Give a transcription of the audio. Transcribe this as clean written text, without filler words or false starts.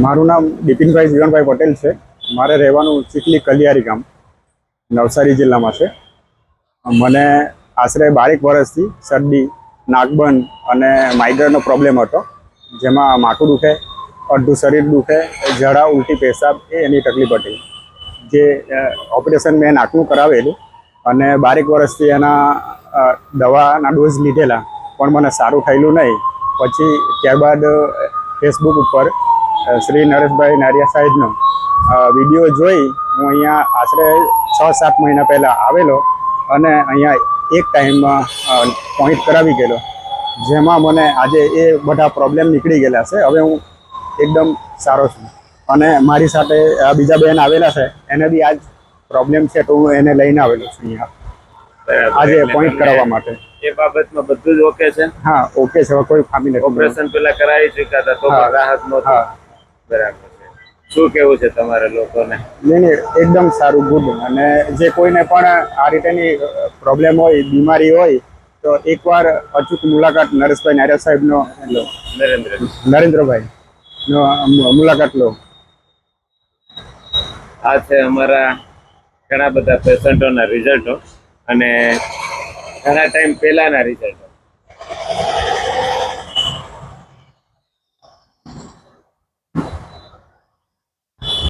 મારું નામ બિપિનભાઈ જીવનભાઈ પટેલ છે. મારે રહેવાનું ચીખલી કલિયારી ગામ નવસારી જિલ્લામાં છે. મને આશરે 12 વર્ષથી શરદી, નાકબંધ અને માઇગ્રેનનો પ્રોબ્લેમ હતો, જેમાં માથું દુખે, અડધું શરીર દુખે, ઝાડા, ઉલટી, પેશાબ એની તકલીફ હતી. જે ઓપરેશન મેં નાકનું કરાવેલું અને 12 વર્ષથી એના દવાના ડોઝ લીધેલા, પણ મને સારું થયેલું નહીં. પછી ત્યારબાદ ફેસબુક ઉપર શ્રી નરેશભાઈ નારિયા સાહેબનો વિડીયો જોઈ હું અહીંયા આશરે 6-7 મહિના પહેલાં આવેલો અને અહીંયા એક ટાઈમમાં પોઈન્ટ કરાવી ગયેલો, જેમાં મને આજે એ બધા પ્રોબ્લેમ નીકળી ગયેલા છે. હવે હું એકદમ સારો છું અને મારી સાથે બીજા બેન આવેલા છે, એને બી આ જ પ્રોબ્લેમ છે, તો હું એને લઈને આવેલો છું અહીંયા આજે પોઈન્ટ કરાવવા માટે. એ બાબતમાં બધું જ ઓકે છે? હા, ઓકે છે, કોઈ ખામી નથી. ઓપરેશન પેલા કરાવી ચૂક્યા હતા તો પણ રાહત નહોતી? બરાબર છે. શું કેવું છે તમારે લોકોને? નહીં, એકદમ સારું, ગુડ. અને જે કોઈને પણ આ રીતેની પ્રોબ્લેમ હોય, બીમારી હોય, તો એકવાર અચૂક મુલાકાત નરેશભાઈ નારિયા સાહેબનો લો, નરેન્દ્રભાઈ નો મુલાકાત લો. આ છે અમારા ઘણા બધા પેશન્ટોના રિઝલ્ટો અને ઘણા ટાઈમ પહેલાના રિઝલ્ટો.